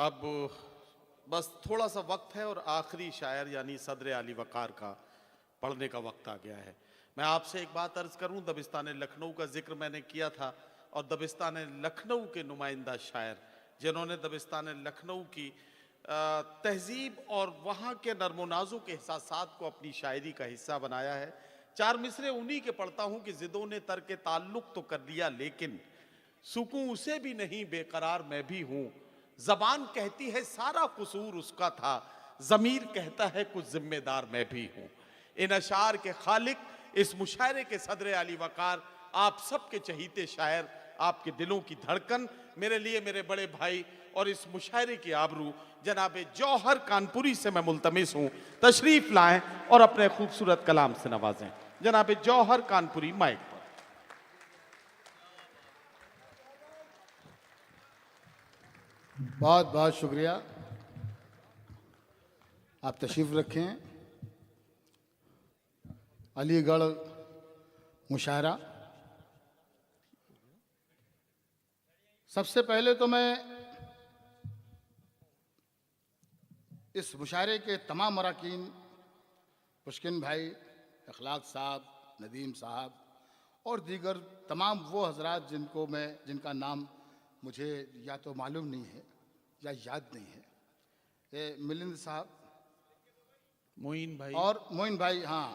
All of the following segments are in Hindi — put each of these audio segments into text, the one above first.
अब बस थोड़ा सा वक्त है और आखिरी शायर यानी सदर अली वक़ार का पढ़ने का वक्त आ गया है। मैं आपसे एक बात अर्ज करूं, दबिस्तान लखनऊ का जिक्र मैंने किया था और दबिस्तान लखनऊ के नुमाइंदा शायर जिन्होंने दबिस्तान लखनऊ की तहजीब और वहाँ के नरमोनाजों के एहसासात को अपनी शायरी का हिस्सा बनाया है। चार मिसरे उन्हीं के पढ़ता हूँ कि ज़िदों ने तर्क ताल्लुक़ तो कर लिया लेकिन सुकून उसे भी नहीं, बेकरार मैं भी हूँ। ज़बान कहती है सारा कसूर उसका था, ज़मीर कहता है कुछ जिम्मेदार मैं भी हूँ। इन अशार के खालिक, इस मुशायरे के सदर अली वक़ार, आप सबके चहीते शायर, आपके दिलों की धड़कन, मेरे लिए मेरे बड़े भाई और इस मुशायरे की आबरू जनाब जौहर कानपुरी से मैं मुल्तमिस हूँ तशरीफ लाएं और अपने खूबसूरत कलाम से नवाजें। जनाब जौहर कानपुरी माइक पर। बहुत बहुत शुक्रिया, आप तशरीफ़ रखें। अलीगढ़ मुशायरा। सबसे पहले तो मैं इस मुशायरे के तमाम अरकान, पुष्किन भाई, अखलाक साहब, नदीम साहब और दीगर तमाम वो हजरात जिनका नाम मुझे या तो मालूम नहीं है या याद नहीं है, ये मिलिंद साहब, मोइन भाई और मोइन भाई, हाँ,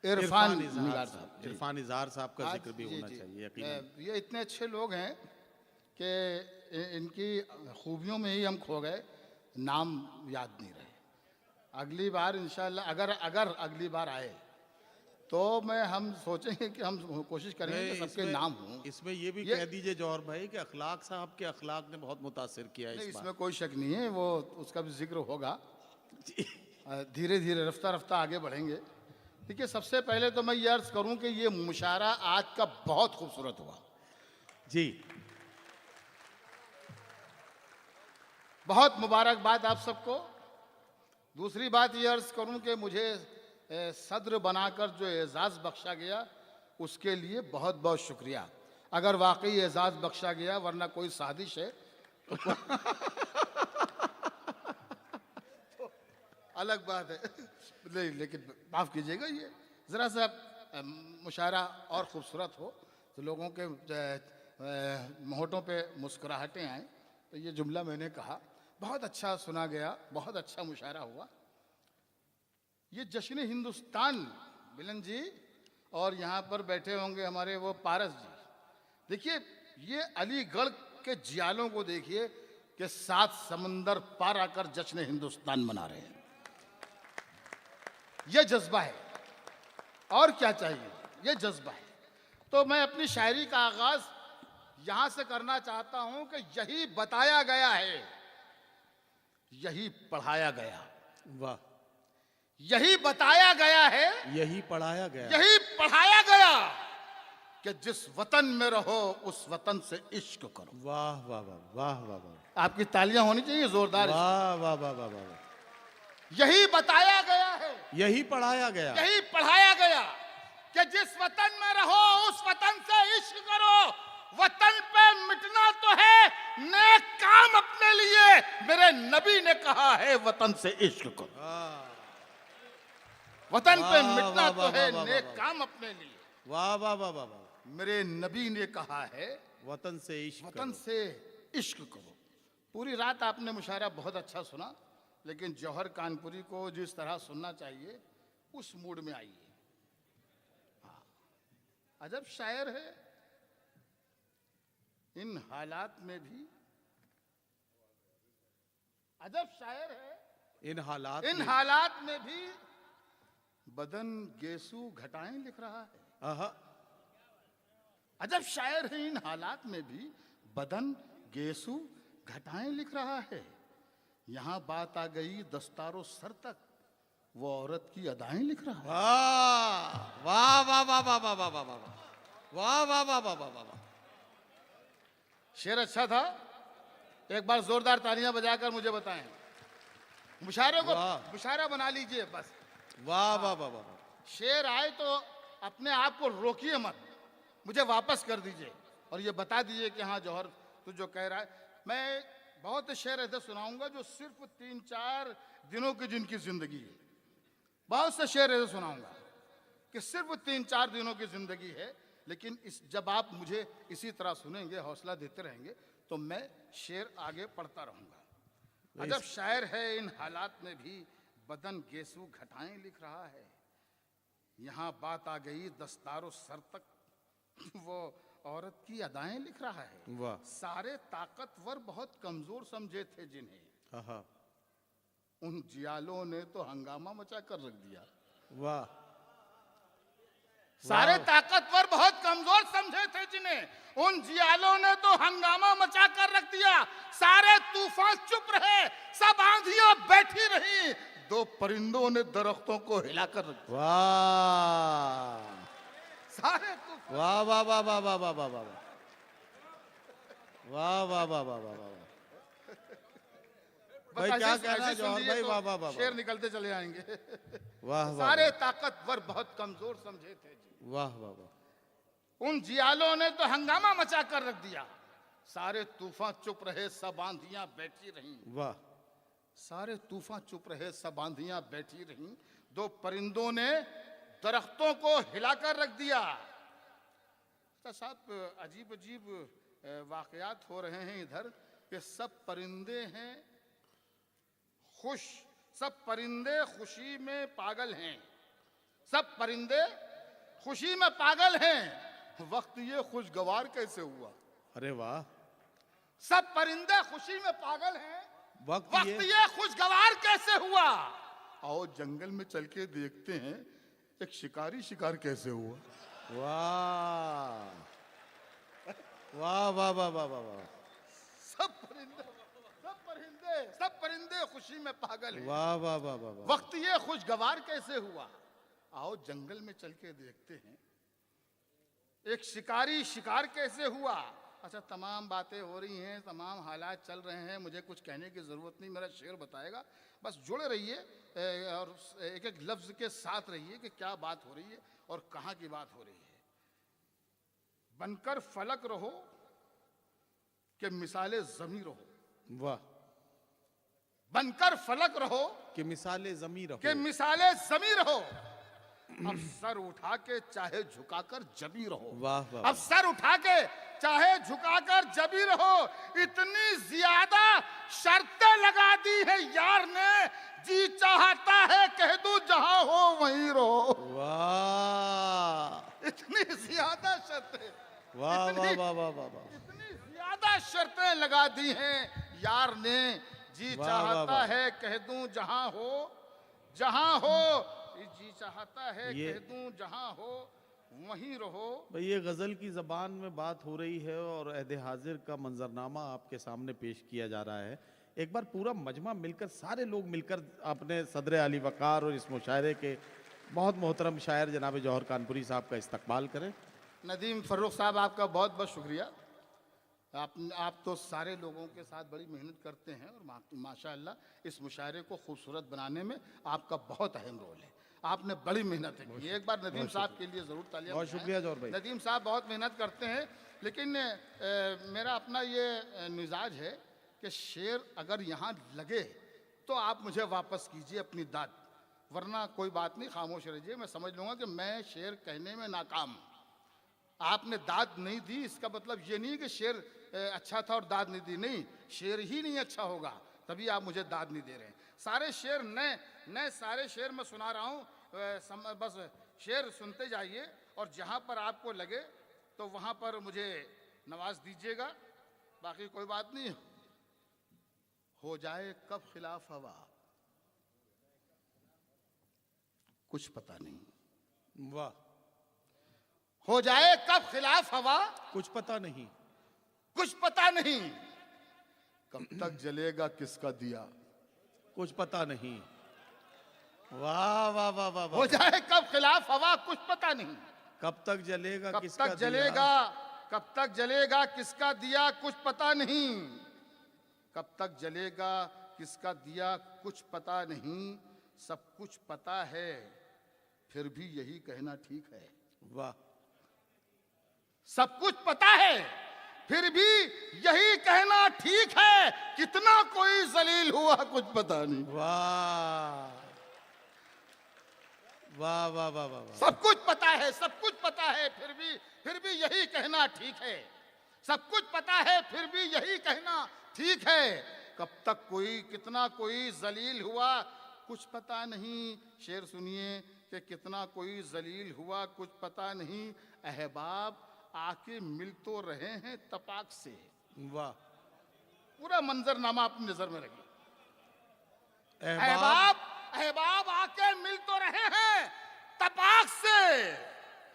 इरफान निज़ार साहब, इरफान निज़ार साहब का जिक्र भी होना चाहिए यकीनन। ये इतने अच्छे लोग हैं कि इनकी खूबियों में ही हम खो गए, नाम याद नहीं रहे। अगली बार इंशाल्लाह अगर अगली बार आए तो हम सोचेंगे कि हम कोशिश करेंगे कि सबके नाम हों। इसमें ये भी कह दीजिए जौहर भाई कि अखलाक साहब के अखलाक ने बहुत मुतासिर किया है। इसमें कोई शक नहीं है, वो उसका भी जिक्र होगा। धीरे धीरे रफ्ता रफ्ता आगे बढ़ेंगे। देखिए, सबसे पहले तो मैं ये अर्ज करूं कि ये मुशायरा आज का बहुत खूबसूरत हुआ जी। बहुत मुबारकबाद आप सबको। दूसरी बात ये अर्ज करूं कि मुझे सदर बनाकर जो एजाज़ बख्शा गया उसके लिए बहुत बहुत शुक्रिया। अगर वाकई एजाज़ बख्शा गया, वरना कोई साजिश है तो अलग बात है। नहीं, लेकिन माफ़ कीजिएगा, ये ज़रा सा मुशायरा और ख़ूबसूरत हो तो लोगों के होठों पे मुस्कुराहटें आएँ, तो ये जुमला मैंने कहा। बहुत अच्छा सुना गया, बहुत अच्छा मुशायरा हुआ। ये जश्न हिंदुस्तान, मिलन जी, और यहाँ पर बैठे होंगे हमारे वो पारस जी। देखिए, ये अलीगढ़ के जियालों को देखिए कि 7 समंदर पार आकर जश्न हिंदुस्तान मना रहे हैं। ये जज्बा है, और क्या चाहिए, ये जज्बा है। तो मैं अपनी शायरी का आगाज यहाँ से करना चाहता हूँ कि यही बताया गया है, यही पढ़ाया गया। वाह, यही बताया गया है, यही पढ़ाया गया, यही पढ़ाया गया कि जिस वतन में रहो उस वतन से इश्क करो। वाह वाह वाह वाह वाह वाह, आपकी तालियां होनी चाहिए जोरदार। वाह वाह वाह वाह वाह। यही बताया गया है, यही पढ़ाया गया, यही पढ़ाया गया कि जिस वतन में रहो उस वतन से इश्क करो। वतन पे मिटना तो है, नेक काम अपने लिए। मेरे नबी ने कहा है वतन से इश्क करो। वतन पे मिटना तो है, नेक काम अपने लिए। वाह वाह वाह वाह वाह। मेरे नबी ने कहा है वतन से इश्क, वतन से इश्क करो। पूरी रात आपने मुशायरा बहुत अच्छा सुना, लेकिन जौहर कानपुरी को जिस तरह सुनना चाहिए उस मूड में आइए। हाँ, अजब शायर है। इन हालात में भी अजब शायर है। इन हालात में भी बदन गेसू घटाएं लिख रहा है। आहा, अजब शायर है। इन हालात में भी बदन गेसू घटाएं लिख रहा है। यहाँ बात आ गई दस्तारो सर तक, वो औरत की अदाएं लिख रहा है। वाह वाह वाह वाह वाह वाह वाह वाह वाह वाह वाह वाह वाह वाह। शेर अच्छा था, एक बार जोरदार तालियां बजाकर मुझे बताएं। मुशायरे को मुशायरा बना लीजिए बस। वाह वाह वाह वाह। शेर आए तो अपने आप को रोकिए मत, मुझे वापस कर दीजिए। और ये बता दीजिए कि हाँ जौहर तू जो कह रहा है, मैं बहुत से शेर ऐसे सुनाऊंगा जो सिर्फ 3-4 दिनों की जिनकी जिंदगी है। बहुत से शेर ऐसे सुनाऊंगा कि सिर्फ 3-4 दिनों की जिंदगी है, लेकिन जब आप मुझे इसी तरह सुनेंगे, हौसला देते रहेंगे, तो मैं शेर आगे पढ़ता रहूंगा। अजब शायर है इन हालात में भी बदन गेसू घटाएं लिख रहा है। यहाँ बात आ गई दस्तारो सर तक, वो औरत की अदाएं लिख रहा है। वाह। सारे ताकतवर बहुत कमजोर समझे थे जिन्हें, आहा। उन जियालों ने तो हंगामा मचा कर रख दिया। वाह। सारे ताकतवर बहुत कमजोर समझे थे जिन्हें, उन जियालों ने तो हंगामा मचा कर रख दिया। सारे तूफान चुप रहे, सब आंधियां बैठी रही, 2 परिंदों ने दरख्तों को हिलाकर रख दिया। वाह सारे तूफान, वाह वाह वाह वाह वाह वाह वाह वाह वाह वाह वाह वाह वाह वाह। भाई क्या कहना है जौहर भाई? वाह वाह वाह। शेर निकलते चले आएंगे। वाह वाह। सारे ताकतवर बहुत कमजोर समझे थे जी, वाह वाह वाह। उन जियालों ने तो हंगामा मचा कर रख दिया। सारे तूफान चुप रहे, सब आंधियां बैठी रहीं। वाह। सारे तूफान चुप रहे, सब आंधियां बैठी रहीं, 2 परिंदों ने दरख्तों को हिलाकर रख दिया। साहब अजीब अजीब वाकयात हो रहे हैं इधर कि सब परिंदे हैं खुश, सब परिंदे खुशी में पागल हैं, सब परिंदे खुशी में पागल हैं। वक्त ये खुशगवार कैसे हुआ? अरे वाह। सब परिंदे खुशी में पागल हैं, वक्त वक्त ये खुशगवार कैसे हुआ? आओ जंगल में चल के देखते हैं एक शिकारी शिकार कैसे हुआ। वाह वाह वाह वाह वाह वाह वाह। सब परिंदे खुशी में पागल हैं। वाह वाह वाह वाह वाह। वक्त ये खुशगवार कैसे हुआ? आओ जंगल में चल के देखते हैं एक शिकारी शिकार कैसे हुआ। अच्छा, तमाम बातें हो रही हैं, तमाम हालात चल रहे हैं, मुझे कुछ कहने की जरूरत नहीं, मेरा शेर बताएगा। बस जुड़े रहिए और एक एक लफ्ज के साथ रहिए कि क्या बात हो रही है और कहाँ की बात हो रही है। बनकर फलक रहो कि मिसाले जमी रहो। वाह। बनकर फलक रहो कि मिसाले जमी रहो, कि मिसाले जमी रहो। अब सर उठा के चाहे झुकाकर जबी रहो। वाह वाह। अब सर उठा के चाहे झुकाकर जबी रहो। इतनी ज्यादा शर्तें लगा दी है यार ने, जी चाहता है कह दूं जहां हो वहीं रहो। वाह। इतनी ज्यादा शर्तें, वाह वाह वाह वाह वाह वाह। इतनी ज्यादा शर्तें लगा दी हैं यार ने, जी वाह, चाहता वाह, है कह दूं जहां हो, जहां हो। जी चाहता है कह दूं जहां हो वहीं रहो। भाई ये गजल की जबान में बात हो रही है और अहद हाजिर का मंजरनामा आपके सामने पेश किया जा रहा है। एक बार पूरा मजमा मिलकर, सारे लोग मिलकर अपने सदर आली वकार और इस मुशायरे के बहुत मोहतरम शायर जनाब जौहर कानपुरी साहब का इस्तकबाल करें। नदीम फर्रुख साहब, आपका बहुत बहुत शुक्रिया। आप तो सारे लोगों के साथ बड़ी मेहनत करते हैं और माशाअल्लाह इस मुशायरे को खूबसूरत बनाने में आपका बहुत अहम रोल है। आपने बड़ी मेहनत की है। एक बार नदीम साहब के लिए ज़रूर तालियां। बहुत शुक्रिया जौहर भाई। नदीम साहब बहुत मेहनत करते हैं, लेकिन मेरा अपना ये मिजाज है कि शेर अगर यहाँ लगे तो आप मुझे वापस कीजिए अपनी दाद, वरना कोई बात नहीं, खामोश रहिए। मैं समझ लूँगा कि मैं शेर कहने में नाकाम। आपने दाद नहीं दी, इसका मतलब ये नहीं कि शेर अच्छा था और दाद नहीं दी। नहीं, शेर ही नहीं अच्छा होगा तभी आप मुझे दाद नहीं दे रहे हैं। सारे शेर नए सारे शेर मैं सुना रहा हूँ, बस शेर सुनते जाइए और जहाँ पर आपको लगे तो वहाँ पर मुझे नवाज दीजिएगा, बाकी कोई बात नहीं। हो जाए कब खिलाफ हवा कुछ पता नहीं। वाह। हो जाए कब खिलाफ हवा कुछ पता नहीं, कुछ पता नहीं। कब तक जलेगा किसका दिया कुछ पता नहीं। वाह वाह वाह वाह। हो जाए कब खिलाफ हवा कुछ पता नहीं। कब तक जलेगा कब किसका तक जलेगा, कब तक जलेगा किसका दिया कुछ पता नहीं। कब तक जलेगा किसका दिया कुछ पता नहीं। सब कुछ पता है फिर भी यही कहना ठीक है। वाह। सब कुछ पता है फिर भी यही कहना ठीक है, कितना कोई जलील हुआ कुछ पता नहीं। वाह वाह वाह वाह वाह वाह। सब कुछ पता है, सब कुछ पता है, फिर भी यही कहना ठीक है। सब कुछ पता है फिर भी यही कहना ठीक है। कब तक कोई कितना कोई जलील हुआ कुछ पता नहीं। शेर सुनिए कि कितना कोई जलील हुआ कुछ पता नहीं। अहबाब आके मिल तो रहे हैं तपाक से। वाह। पूरा मंजरनामा अपनी नजर में रखिए। अहबाब अहबाब आके मिल तो रहे हैं तपाक से,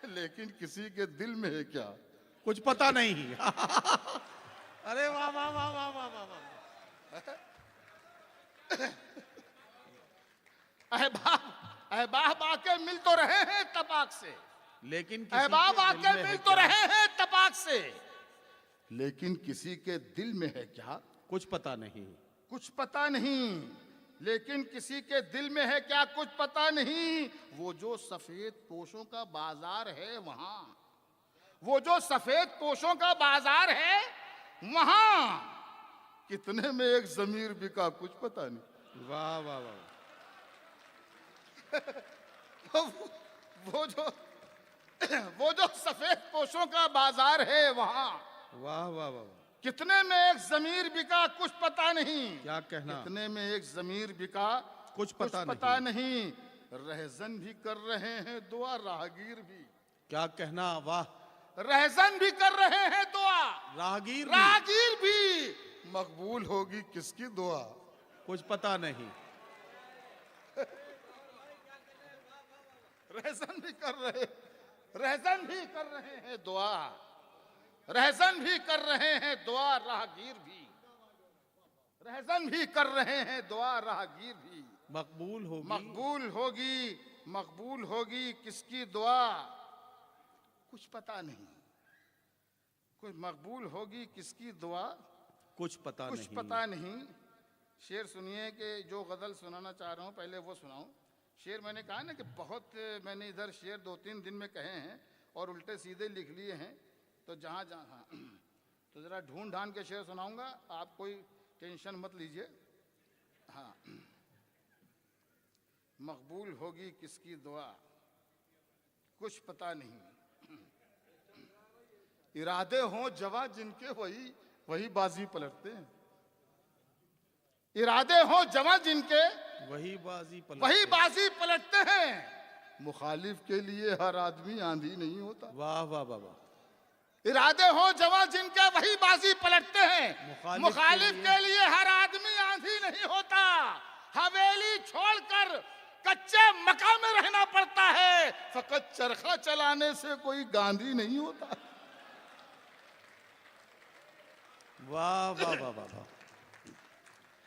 लेकिन किसी के दिल में है क्या कुछ पता नहीं। अरे वाह वाह वाह वाह वाह वाह वाह। अहबाब आके मिल तो रहे हैं तपाक से, लेकिन अहबाब आके मिल तो रहे हैं तपाक से, लेकिन किसी के दिल में है क्या कुछ पता नहीं। कुछ पता नहीं। लेकिन किसी के दिल में है क्या कुछ पता नहीं। वो जो सफेद पोशों का बाजार है वहां, वो जो सफेद पोशों का बाजार है वहां, कितने में एक जमीर बिका कुछ पता नहीं। वाह वाह वाह। वो जो सफेद पोशों का बाजार है वहां, वाह वाह वाह। कितने में एक जमीर बिका कुछ पता नहीं। क्या कहना। कितने में एक जमीर बिका कुछ पता नहीं। रहजन भी कर रहे हैं दुआ राहगीर भी। क्या कहना। वाह। रहजन भी कर रहे हैं दुआ राहगीर भी। मकबूल होगी किसकी दुआ कुछ पता नहीं। रहजन भी कर रहे हैं दुआ, रहजन भी कर रहे हैं दुआ राहगीर भी। रहजन भी कर रहे हैं दुआ राहगीर भी। मकबूल होगी किसकी दुआ कुछ पता नहीं। कुछ मकबूल होगी किसकी दुआ कुछ पता नहीं। शेर सुनिए कि जो गजल सुनाना चाह रहा हूं पहले वो सुनाऊं। शेर मैंने कहा ना कि बहुत मैंने इधर शेर 2-3 दिन में कहे हैं और उल्टे सीधे लिख लिए हैं, तो जहाँ हाँ, तो ज़रा ढूंढ ढांड के शेर सुनाऊंगा, आप कोई टेंशन मत लीजिए। हाँ। मकबूल होगी किसकी दुआ कुछ पता नहीं। इरादे हों जवां जिनके वही बाजी पलटते हैं। इरादे हों जवां जिनके वही बाजी पलटते हैं। मुखालिफ के लिए हर आदमी आंधी नहीं होता। वाह वाह वाह वाह। इरादे हो जवां जिनके वही बाजी पलटते हैं। मुखालिफ के लिए हर आदमी आंधी नहीं होता। हवेली छोड़कर कच्चे मकान में रहना पड़ता है। फकत चरखा चलाने से कोई गांधी नहीं होता। वाह वाह वाह वाह वाह।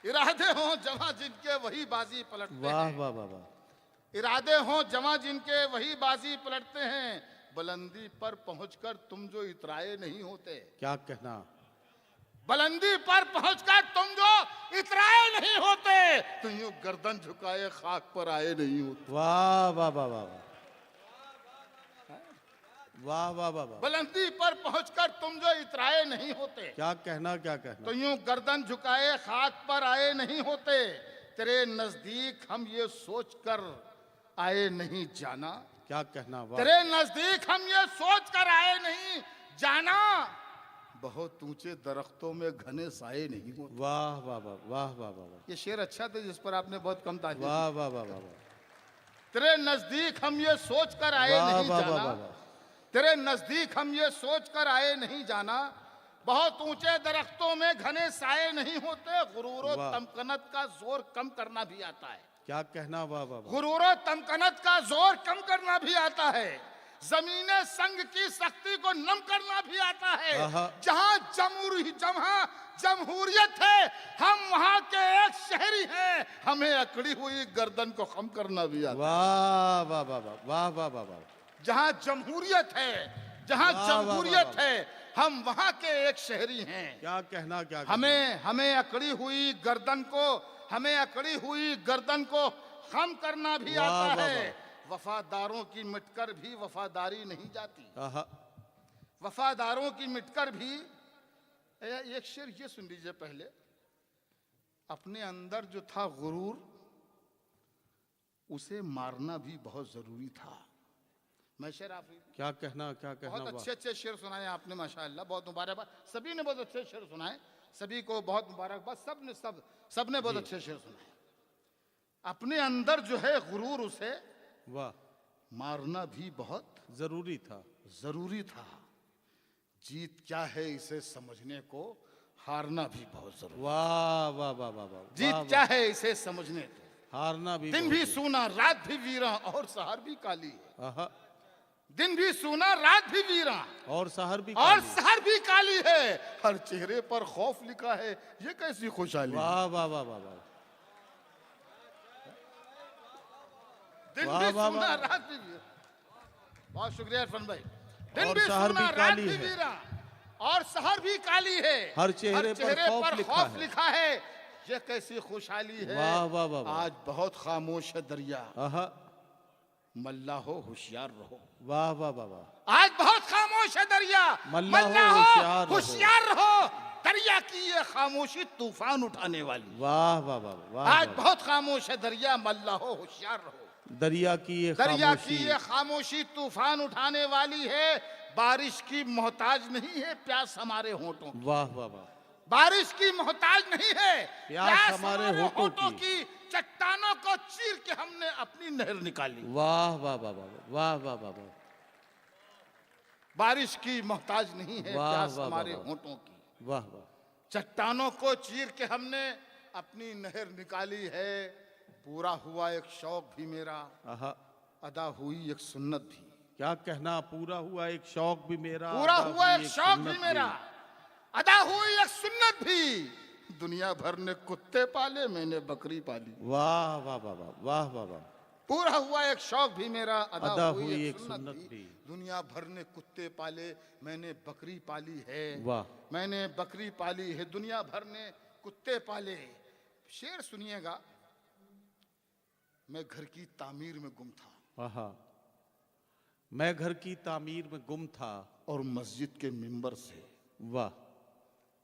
इरादे हो जवां जिनके वही बाजी पलटते वाह हैं। वाह वाह वाह। इरादे हो जवां जिनके वही बाजी पलटते हैं। बुलंदी पर पहुंचकर तुम जो इतराए नहीं होते। क्या कहना। बुलंदी पर पहुंचकर तुम जो इतराए नहीं होते, तुम यूं गर्दन झुकाए खाक पर आए नहीं होते। वाह वाह वाह वाह वाह वाह वाह वाह। बुलंदी पर पहुंचकर तुम जो इतराए नहीं होते। क्या कहना तो यूं गर्दन झुकाए खाक पर आए नहीं होते। तेरे नजदीक हम ये सोच कर आए नहीं जाना। क्या कहना। तेरे नजदीक हम ये सोच कर आए नहीं जाना। बहुत ऊंचे दरख्तों में घने साए नहीं होते। वाह वाह वाह वाह वाह वाह। ये शेर अच्छा था जिस पर आपने बहुत कम तारीफ। वाह वाह वाह वाह। तेरे नजदीक हम ये सोच कर आए नहीं जाना। तेरे नजदीक हम ये सोच कर आए नहीं जाना। बहुत ऊंचे दरख्तों में घने साए नहीं होते। गुरूर और तमकनत का जोर कम करना भी आता है। क्या कहना। वाह वाह। गुरूर और तमकनत का जोर कम करना भी आता है। जमीने संग की सख्ती को नम करना भी आता है। जहां जमहूरियत है हम वहां के एक शहरी हैं। हमें अकड़ी हुई गर्दन को खम करना भी आता है। वाह वाह वाह वाह वाह वाह वाह। जहां जमहूरियत है हम वहां के एक शहरी हैं। क्या कहना। क्या हमें अकड़ी हुई गर्दन को खम करना भी आता है। वफादारों की मिटकर भी वफादारी नहीं जाती। वफादारों की मिटकर भी। एक शेर ये सुन लीजिए पहले। अपने अंदर जो था गुरूर, उसे मारना भी बहुत जरूरी था। मैं शेर आप क्या कहना बहुत वाह। अच्छे अच्छे शेर सुनाए आपने, माशाअल्लाह, बहुत मुबारकबाद। सभी ने बहुत अच्छे शेर सुनाए, सभी को बहुत मुबारकबाद। सबने बहुत अच्छे शेर सुनाए। अपने अंदर जो है गुरूर, उसे वाह, मारना भी बहुत जरूरी था। जरूरी था। जीत क्या है इसे समझने को हारना भी बहुत जरूरी। वाह वाह वाह वाह वाह। जीत वाह, क्या है इसे समझने को, हारना भी दिन भी सूना रात भी वीरा और सहर भी काली है। आहा, दिन भी सूना रात भी वीरा और सहर भी और काली। सहर भी काली है। हर चेहरे पर खौफ लिखा है, ये कैसी खुशहाली। वाह वाह वाह वाह वाह। दिन वाह, भी वाह, सूना वाह। रात भी वीरा। बहुत शुक्रिया इरफान भाई। दिन और भी सहर सूना भी रात काली भी है। वीरा और सहर भी काली है। हर चेहरे पर खौफ लिखा है। लिखा है, ये कैसी खुशहाली है। वाह वाह वाह वाह। आज बहुत खामोश है दरिया, आहा, मल्ला हो होशियार रहो। वाह वाह वाह वाह। आज बहुत खामोश है दरिया, मल्ला हो होशियार रहो। होशियार रहो। दरिया की ये खामोशी तूफान उठाने वाली। वाह वाह वाह वाह। आज बहुत खामोश है दरिया, मल्ला हो होशियार रहो। दरिया की ये दरिया की खामोशी, ये खामोशी तूफान उठाने वाली है। बारिश की मोहताज नहीं है प्यास हमारे होठों की। वाह वाह वाह। बारिश की मोहताज नहीं है प्यास हमारे होठों की। चट्टानों को चीर के हमने अपनी नहर निकाली। वाह वाह वाह वाह वाह वाह वाह वाह। बारिश की मोहताज नहीं है वाह, प्यास वाह, हमारे वाह, वाह। होठों की। वाह वाह। चट्टानों को चीर के हमने अपनी नहर निकाली है। पूरा हुआ एक शौक भी मेरा, आहा, अदा हुई एक सुन्नत भी। क्या कहना, पूरा हुआ एक शौक भी मेरा, पूरा अदा हुआ हुई एक शौक सुन्नत भी मेरा, अदा हुई एक सुन्नत भी। दुनिया भर ने कुत्ते पाले, मैंने बकरी पाली। वाह वाह वाह वाह वाह वाह वाह। पूरा हुआ एक शौक भी मेरा, अदा हुई एक सुन्नत भी। दुनिया भर ने कुत्ते पाले, मैंने बकरी पाली है। वाह। मैंने बकरी पाली है, दुनिया भर ने कुत्ते पाले। शेर सुनिएगा। मैं घर की तामीर में गुम था, आहा, मैं घर की तामीर में गुम था और मस्जिद के मिंबर से। वाह।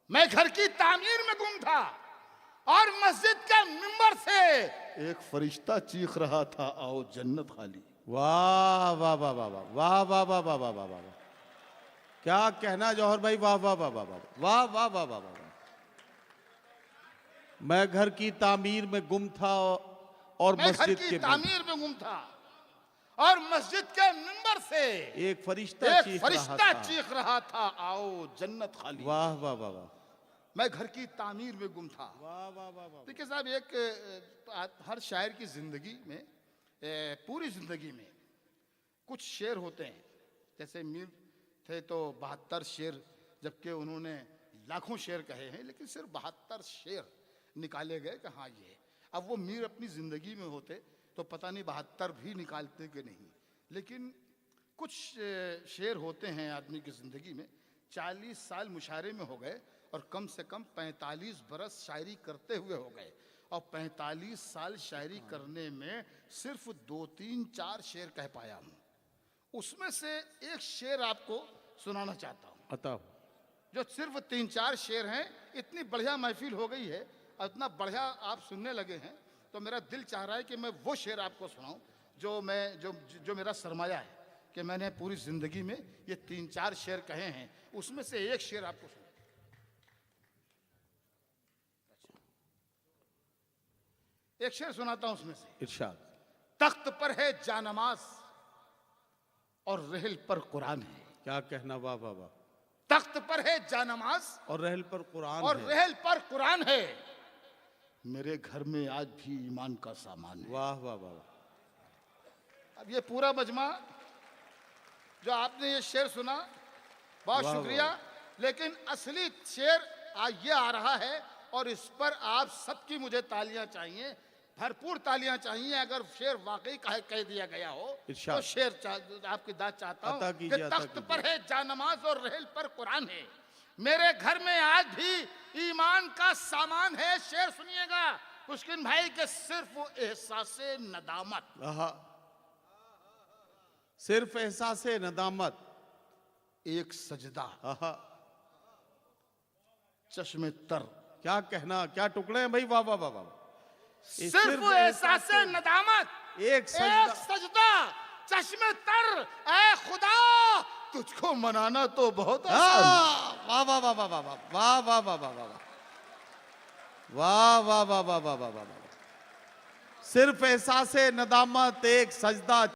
मैं घर की तामीर में गुम था और मस्जिद के मिंबर से एक फरिश्ता चीख रहा था, आओ जन्नत खाली। वाह वाह वाह वाह वाह वाह वाह वाह वाह वाह वाह वाह। क्या कहना जौहर भाई, वाह वाह वाह वाह वाह वाह वाह वाह वाह वाह। मैं घर की तामीर में गुम था और मैं घर मस्जिद की के तामीर में गुम था और मस्जिद के मिंबर से एक फरिश्ता चीख रहा था, आओ जन्नत खाली। वाह वाह वाह वाह। मैं घर की तामीर में गुम था। वाह वाह वाह वाह। देखिए साहब, हर शायर की जिंदगी में, पूरी जिंदगी में कुछ शेर होते हैं। जैसे मीर थे तो 72 शेर, जबकि उन्होंने लाखों शेर कहे हैं, लेकिन सिर्फ 72 शेर निकाले गए कि हाँ ये। अब वो मीर अपनी जिंदगी में होते तो पता नहीं 72 भी निकालते कि नहीं। लेकिन कुछ शेर होते हैं आदमी की जिंदगी में, 40 साल मुशायरे में हो गए और कम से कम 45 बरस शायरी करते हुए हो गए। और 45 साल शायरी करने में सिर्फ 2, 3, 4 शेर कह पाया हूँ। उसमें से एक शेर आपको सुनाना चाहता हूँ, अता जो सिर्फ 3, 4 शेर हैं। इतनी बढ़िया महफिल हो गई है, इतना बढ़िया आप सुनने लगे हैं, तो मेरा दिल चाह रहा है कि मैं वो शेर आपको सुनाऊं जो मेरा सरमाया है, कि मैंने पूरी जिंदगी में ये 3, 4 शेर कहे हैं। उसमें से एक शेर आपको सुना। एक शेर सुनाता हूं उसमें से। इरशाद। तख्त पर है जानमाज और रहल पर कुरान है। क्या कहना, वाह वाह वाह। तख्त पर है जानमाज और रहल पर कुरान और है। रहल पर कुरान है। मेरे घर में आज भी ईमान का सामान है। वाह वाह वाह। अब ये पूरा मजमा जो आपने ये शेर सुना, बहुत वाह, शुक्रिया। लेकिन असली शेर आज ये आ रहा है और इस पर आप सबकी मुझे तालियां चाहिए, भरपूर तालियां चाहिए। अगर शेर वाकई कह दिया गया हो तो शेर आपकी दाद चाहता हूं कि तख्त पर है जानमाज और रहल पर कुरान है। मेरे घर में आज भी ईमान का सामान है। शेर सुनिएगा पुष्किन भाई के, सिर्फ एहसासे नदामत। सिर्फ एहसासे नदामत। एक सजदा, आहा, चश्मे तर। क्या कहना, क्या टुकड़े हैं भाई, वाह वाह वाह वाह। सिर्फ एहसास नदामत, एक एक सजदा, सजदा, चश्मे तर। ऐ खुदा, तुझको मनाना तो बहुत आसान। वाह वाह वाह वाह वाह वाह वाह वाह वाह वाह वाह वाह वाह वाह वाह वाह वाह वाह वाह। सिर्फ एहसास नदामत, एक सजदा,